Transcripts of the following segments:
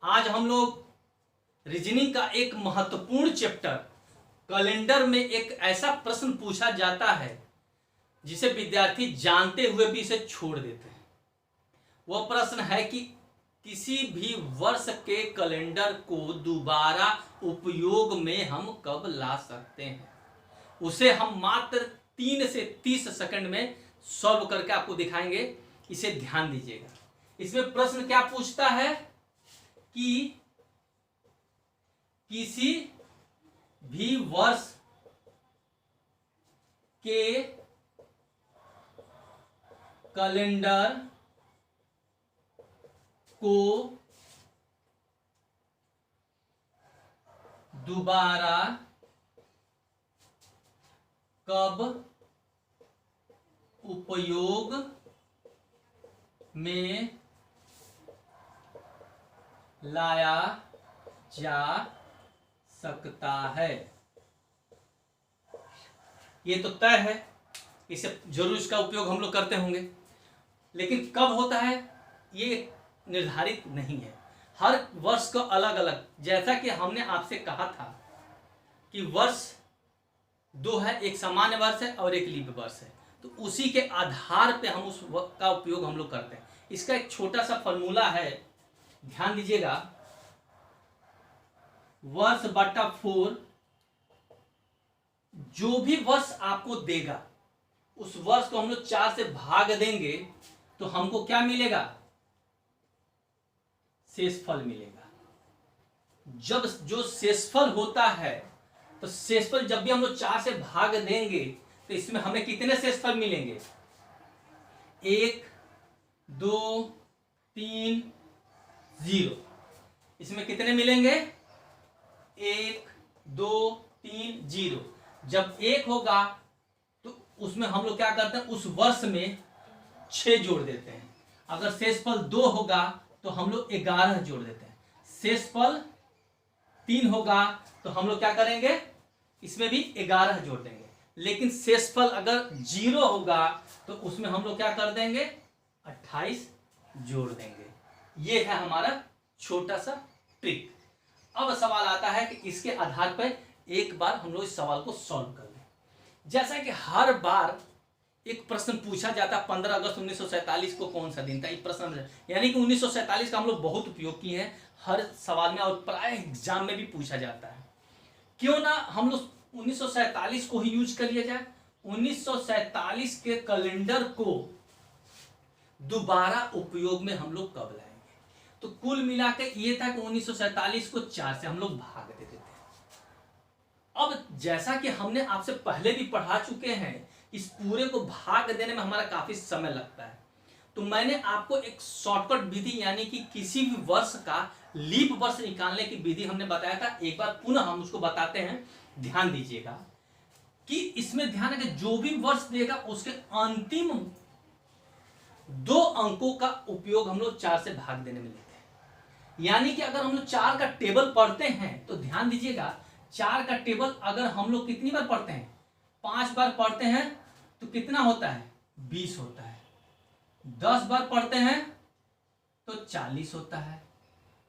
आज हम लोग रीजनिंग का एक महत्वपूर्ण चैप्टर कैलेंडर में एक ऐसा प्रश्न पूछा जाता है जिसे विद्यार्थी जानते हुए भी इसे छोड़ देते हैं। वह प्रश्न है कि किसी भी वर्ष के कैलेंडर को दोबारा उपयोग में हम कब ला सकते हैं। उसे हम मात्र 3 से 30 सेकंड में सॉल्व करके आपको दिखाएंगे। इसे ध्यान दीजिएगा। इसमें प्रश्न क्या पूछता है कि किसी भी वर्ष के कैलेंडर को दोबारा कब उपयोग में लाया जा सकता है। ये तो तय है, इसे जरूर इसका उपयोग हम लोग करते होंगे, लेकिन कब होता है ये निर्धारित नहीं है। हर वर्ष को अलग अलग, जैसा कि हमने आपसे कहा था कि वर्ष 2 है, एक सामान्य वर्ष है और एक लीप वर्ष है, तो उसी के आधार पे हम उस का उपयोग हम लोग करते हैं। इसका एक छोटा सा फॉर्मूला है, ध्यान दीजिएगा। वर्ष बटा 4, जो भी वर्ष आपको देगा उस वर्ष को हम लोग 4 से भाग देंगे तो हमको क्या मिलेगा? शेषफल मिलेगा। जब जो शेषफल होता है तो शेषफल जब भी हम लोग 4 से भाग देंगे तो इसमें हमें कितने शेषफल मिलेंगे? 1 2 3 0। इसमें कितने मिलेंगे? 1 2 3 0। जब 1 होगा तो उसमें हम लोग क्या करते हैं? उस वर्ष में 6 जोड़ देते हैं। अगर शेषफल 2 होगा तो हम लोग 11 जोड़ देते हैं। शेषफल 3 होगा तो हम लोग क्या करेंगे? इसमें भी 11 जोड़ देंगे। लेकिन शेषफल अगर 0 होगा तो उसमें हम लोग क्या कर देंगे? 28 जोड़ देंगे। ये है हमारा छोटा सा ट्रिक। अब सवाल आता है कि इसके आधार पर एक बार हम लोग इस सवाल को सॉल्व कर लें। जैसा कि हर बार एक प्रश्न पूछा जाता है, 15 अगस्त 1947 को कौन सा दिन था? ये प्रश्न, यानी कि 1947 का हम लोग बहुत उपयोग किए हैं हर सवाल में, और प्राय एग्जाम में भी पूछा जाता है। क्यों ना हम लोग 1947 को ही यूज कर लिया जाए। 1947 के कैलेंडर को दोबारा उपयोग में हम लोग कब लाएंगे? तो कुल मिलाकर ये था कि 1947 को 4 से हम लोग भाग देते थे। अब जैसा कि हमने आपसे पहले भी पढ़ा चुके हैं, इस पूरे को भाग देने में हमारा काफी समय लगता है, तो मैंने आपको एक शॉर्टकट विधि, यानी कि किसी भी वर्ष का लीप वर्ष निकालने की विधि हमने बताया था। एक बार पुनः हम उसको बताते हैं, ध्यान दीजिएगा। कि इसमें ध्यान है कि जो भी वर्ष देगा उसके अंतिम 2 अंकों का उपयोग हम लोग 4 से भाग देने में लेते हैं। यानी कि अगर हम लोग 4 का टेबल पढ़ते हैं तो ध्यान दीजिएगा, 4 का टेबल अगर हम लोग कितनी बार पढ़ते हैं? 5 बार पढ़ते हैं तो कितना होता है? 20 होता है। 10 बार पढ़ते हैं तो 40 होता है।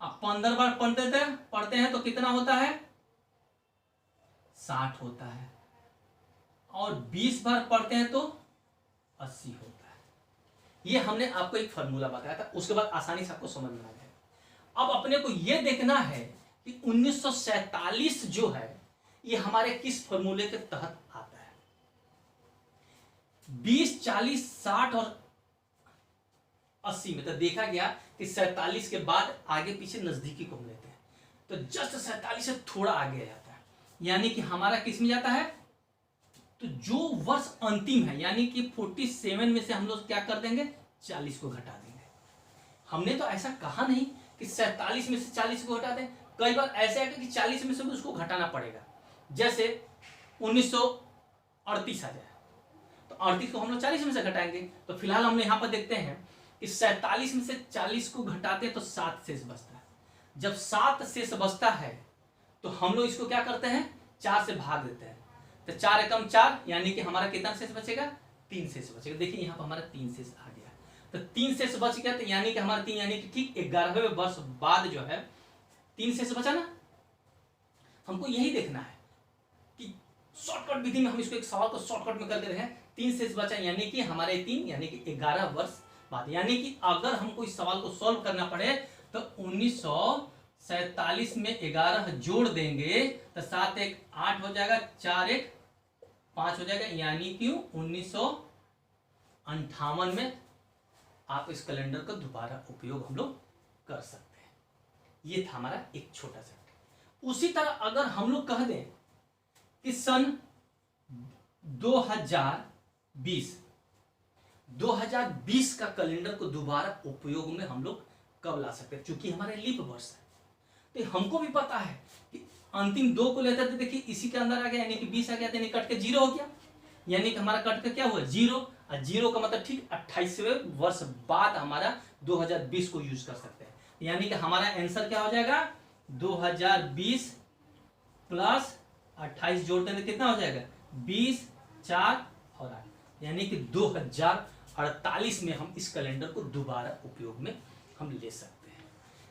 अब 15 बार पढ़ते हैं तो कितना होता है? 60 होता है। और 20 बार पढ़ते हैं तो 80 होता है। ये हमने आपको एक फॉर्मूला बताया था, उसके बाद आसानी से आपको समझ में आ जाएगा। अब अपने को यह देखना है कि 1947 जो है ये हमारे किस फॉर्मूले के तहत आता है। 20 40 60 और 80 में तो देखा गया कि 47 के बाद आगे पीछे नजदीकी को हम लेते हैं, तो जस्ट 47 से थोड़ा आगे जाता है, यानी कि हमारा किस में जाता है? तो जो वर्ष अंतिम है, यानी कि 47 में से हम लोग क्या कर देंगे? 40 को घटा देंगे। हमने तो ऐसा कहा नहीं कि 47 में से 40 को घटा दें। कई बार ऐसा है कि 40 में से भी उसको घटाना पड़ेगा। जैसे 1938 आ जाए तो 38 को हम लोग 40 में से घटाएंगे। तो फिलहाल हमने यहां पर देखते हैं कि 47 में से 40 को घटाते हैं तो 7 शेष बचता है। जब 7 शेष बचता है तो हम लोग इसको क्या करते हैं? 4 से भाग देते हैं। तो 4 एकम 4, यानी कि हमारा कितना शेष बचेगा? 3 शेष बचेगा। देखिए यहाँ पर हमारा 3 शेष आ गया। तो 3 शेष बच गया, तो यानी कि हमारा 3 यानी कि ठीक 11वें वर्ष बाद जो है 3 शेष बचा ना, हमको यही देखना है कि शॉर्टकट विधि में हम इसको एक सवाल को शॉर्टकट में कर दे रहे हैं। 3 शेष बचा यानी कि हमारे 3 यानी कि 11 वर्ष बाद, यानी कि अगर हमको इस सवाल को सॉल्व करना पड़े तो 1947 में 11 जोड़ देंगे तो 7 1 8 हो जाएगा, 4 1 5 हो जाएगा, यानी कि 1958 में आप इस कैलेंडर का दोबारा उपयोग हम लोग कर सकते हैं। ये था हमारा एक छोटा सा। उसी तरह अगर हम लोग कह दें कि सन 2020 का कैलेंडर को दोबारा उपयोग में हम लोग कब ला सकते हैं, क्योंकि हमारे लीप वर्ष है तो हमको भी पता है कि अंतिम 2 को लेते थे, देखिए इसी के अंदर आ गया यानी कि 20 आ गया, यानी कट के 0 हो गया, यानी कि हमारा कट के क्या हुआ 0, और 0 का मतलब ठीक 28वें वर्ष बाद हमारा 2020 को यूज कर सकते हैं। यानी कि हमारा आंसर क्या हो जाएगा 2020 प्लस 28 जोड़ते हैं कितना हो जाएगा 20 4 और 8, यानी कि 2048 में हम इस कैलेंडर को दोबारा उपयोग में हम ले सकते हैं।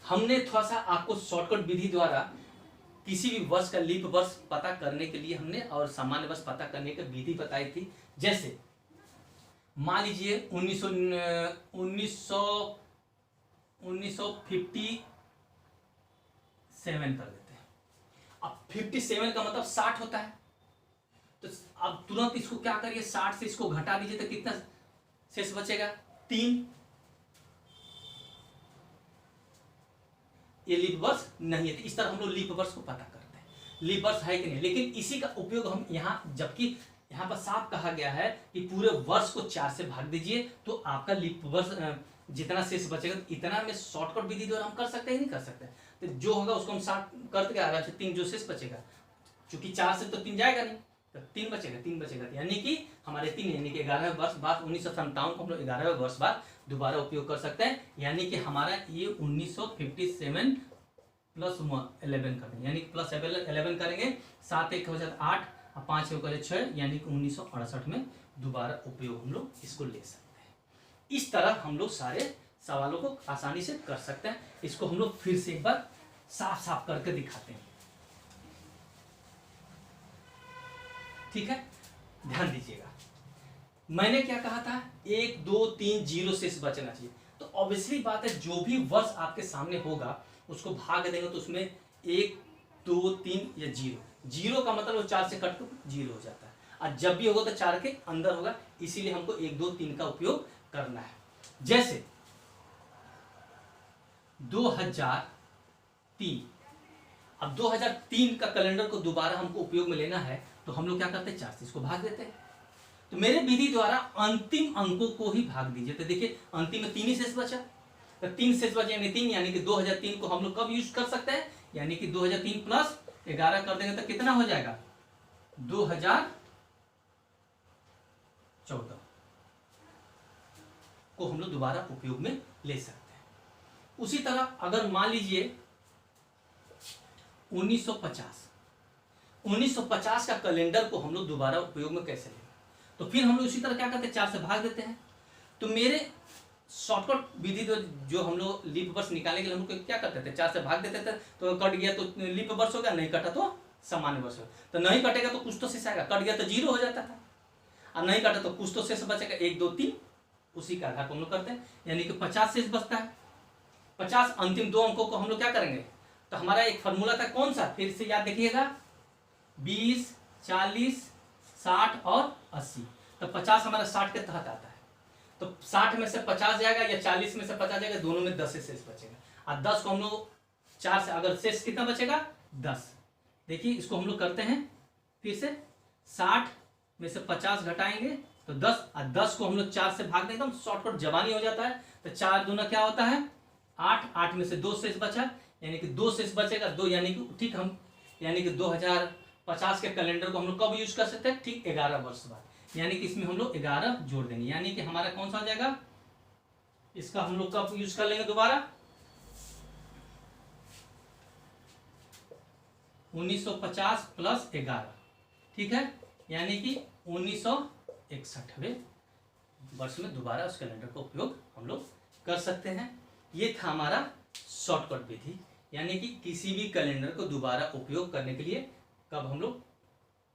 हमने थोड़ा सा आपको शॉर्टकट विधि द्वारा किसी भी वर्ष का लीप वर्ष पता करने के लिए हमने और सामान्य वर्ष पता करने की विधि बताई थी। जैसे मान लीजिए 1957 कर देते हैं। अब 57 का मतलब 60 होता है, तो अब तुरंत इसको क्या करिए 60 से इसको घटा दीजिए तो कितना शेष बचेगा 3। ये लीप वर्ष नहीं है, तो इस तरह हम लोग लीप वर्ष को पता करते हैं लीप वर्ष है कि नहीं। लेकिन इसी का उपयोग हम यहाँ, जबकि यहाँ पर साफ कहा गया है कि पूरे वर्ष को 4 से भाग दीजिए तो आपका लीप वर्ष जितना शेष बचेगा इतना में शॉर्टकट विधि द्वारा हम कर सकते हैं नहीं कर सकते। तो जो होगा उसको हम 60 करते आराम से 3 जो शेष बचेगा, चूंकि 4 से तो 3 जाएगा नहीं तो 3 बचेगा, यानी कि हमारे 3 यानी कि 11वें वर्ष बाद 1957 को हम लोग 11वें वर्ष बाद दोबारा उपयोग कर सकते हैं। यानी कि हमारा ये 1957 प्लस 11 करेंगे, यानी कि प्लस 11 करेंगे, 7 1 हो जाता 8 और 5 1 करे 6, यानी कि 1968 में दोबारा उपयोग हम लोग इसको ले सकते हैं। इस तरह हम लोग सारे सवालों को आसानी से कर सकते हैं। इसको हम लोग फिर से एक बार साफ साफ करके दिखाते हैं, ठीक है। ध्यान दीजिएगा, मैंने क्या कहा था 1 2 3 0 शेष बचना चाहिए। तो ऑब्वियसली बात है जो भी वर्ष आपके सामने होगा उसको भाग देंगे तो उसमें 1 2 3 या 0 का मतलब वो 4 से कट कर 0 हो जाता है, और जब भी होगा तो 4 के अंदर होगा, इसीलिए हमको 1 2 3 का उपयोग करना है। जैसे 2003, अब 2003 का कैलेंडर को दोबारा हमको उपयोग में लेना है तो हम लोग क्या करते हैं 4 से इसको भाग देते हैं। तो मेरे विधि द्वारा अंतिम अंकों को ही भाग दीजिए, तो देखिए अंतिम में 3 ही शेष बचा, तो 3 शेष बचे यानी 3, यानी कि 2003 को हम लोग कब यूज कर सकते हैं, यानी कि 2003 प्लस 11 कर देंगे तो कितना हो जाएगा 2014 को हम लोग दोबारा उपयोग में ले सकते हैं। उसी तरह अगर मान लीजिए 1950 का कैलेंडर को हम लोग दोबारा उपयोग में कैसे लेंगे, तो फिर हम लोग उसी तरह क्या करते हैं 4 से भाग देते हैं। तो मेरे शॉर्टकट विधि जो हम लोग लीप वर्ष निकालने के लिए हम लोग क्या करते थे 4 से भाग देते थे, तो कट गया तो लीप वर्ष हो गया, नहीं कटा तो सामान्य वर्ष होगा। तो नहीं कटेगा तो कुछ तो शेष आएगा, कट गया तो 0 हो जाता था, और नहीं कटा तो कुछ तो शेष बचेगा 1 2 3, उसी का आधार पर हम लोग करते हैं, यानी कि 50 शेष बचता है। 50 अंतिम 2 अंकों को हम लोग क्या करेंगे, तो हमारा एक फॉर्मूला था कौन सा, फिर से याद देखिएगा 20 40 60 और 80, तो 50 हमारा 60 के तहत आता है, तो 60 में से 50 जाएगा या 40 में से 50 जाएगा, दोनों में 10 शेष बचेगा, और 10 को हम लोग 4 से अगर शेष कितना बचेगा 10। देखिए इसको हम लोग करते हैं फिर से, 60 में से 50 घटाएंगे तो 10, और 10 को हम लोग 4 से भाग देंगे, शॉर्टकट जबानी हो जाता है, तो 4 दूना क्या होता है 8, 8 में से 2 शेष बचा, यानी कि 2 शेष बचेगा 2, यानी कि ठीक हम यानी कि 2050 के कैलेंडर को हम लोग कब यूज कर सकते हैं, ठीक 11 वर्ष बाद, यानी कि इसमें हम लोग 11 जोड़ देंगे, यानी कि हमारा कौन सा हो जाएगा, इसका हम लोग कब यूज कर लेंगे दोबारा 1950 प्लस 11, ठीक है, यानी कि 1961वें वर्ष में दोबारा उस कैलेंडर का उपयोग हम लोग कर सकते हैं। ये था हमारा शॉर्टकट विधि, यानी कि किसी भी कैलेंडर को दोबारा उपयोग करने के लिए कब हम लोग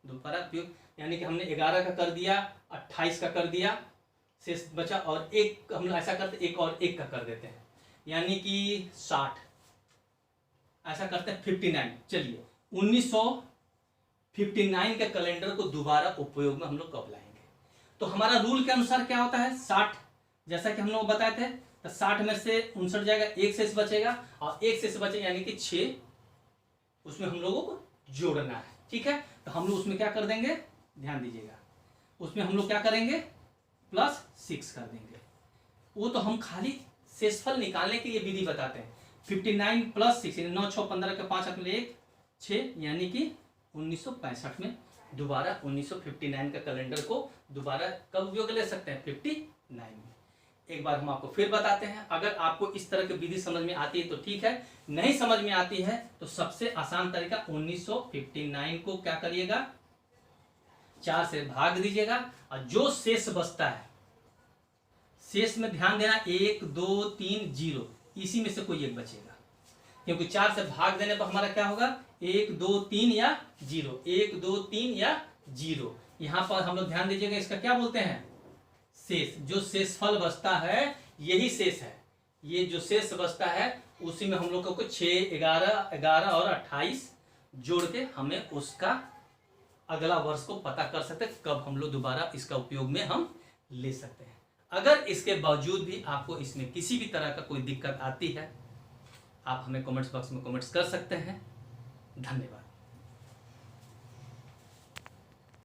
दोबारा उपयोग, यानी कि हमने 11 का कर दिया, 28 का कर दिया, शेष बचा, और एक हम लोग ऐसा करते एक और एक का कर देते हैं, यानी कि 60, ऐसा करते हैं 59। चलिए 1959 के कैलेंडर को दोबारा उपयोग में हम लोग कब लाएंगे? तो हमारा रूल के अनुसार क्या होता है, 60, जैसा कि हम लोग बताए थे, तो 60 में से 59 जाएगा, एक शेष बचेगा, और एक शेष बचेगा यानी कि 6, उसमें हम लोगों को जोड़ना है। ठीक है, तो हम लोग उसमें क्या कर देंगे, ध्यान दीजिएगा, उसमें हम लोग क्या करेंगे, +6 कर देंगे। वो तो हम खाली शेषफल निकालने के लिए विधि बताते हैं। 59 + 6 9 6 15 के 5 में 1 6, यानी कि 1965 में दोबारा 1959 का कैलेंडर को दोबारा कब उपयोग ले सकते हैं, 59 में। एक बार हम आपको फिर बताते हैं, अगर आपको इस तरह की विधि समझ में आती है तो ठीक है, नहीं समझ में आती है तो सबसे आसान तरीका 1959 को क्या करिएगा, 4 से भाग दीजिएगा, और जो शेष बचता है, शेष में ध्यान देना 1 2 3 0, इसी में से कोई एक बचेगा, क्योंकि 4 से भाग देने पर हमारा क्या होगा, 1 2 3 या 0, 1 2 3 या 0। यहां पर हम लोग ध्यान दीजिएगा, इसका क्या बोलते हैं, शेष। जो शेषफल बचता है यही शेष है, ये जो शेष बचता है उसी में हम लोग को 6 11 11 और 28 जोड़ के हमें उसका अगला वर्ष को पता कर सकते हैं, कब हम लोग दोबारा इसका उपयोग में हम ले सकते हैं। अगर इसके बावजूद भी आपको इसमें किसी भी तरह का कोई दिक्कत आती है, आप हमें कमेंट्स बॉक्स में कमेंट्स कर सकते हैं। धन्यवाद।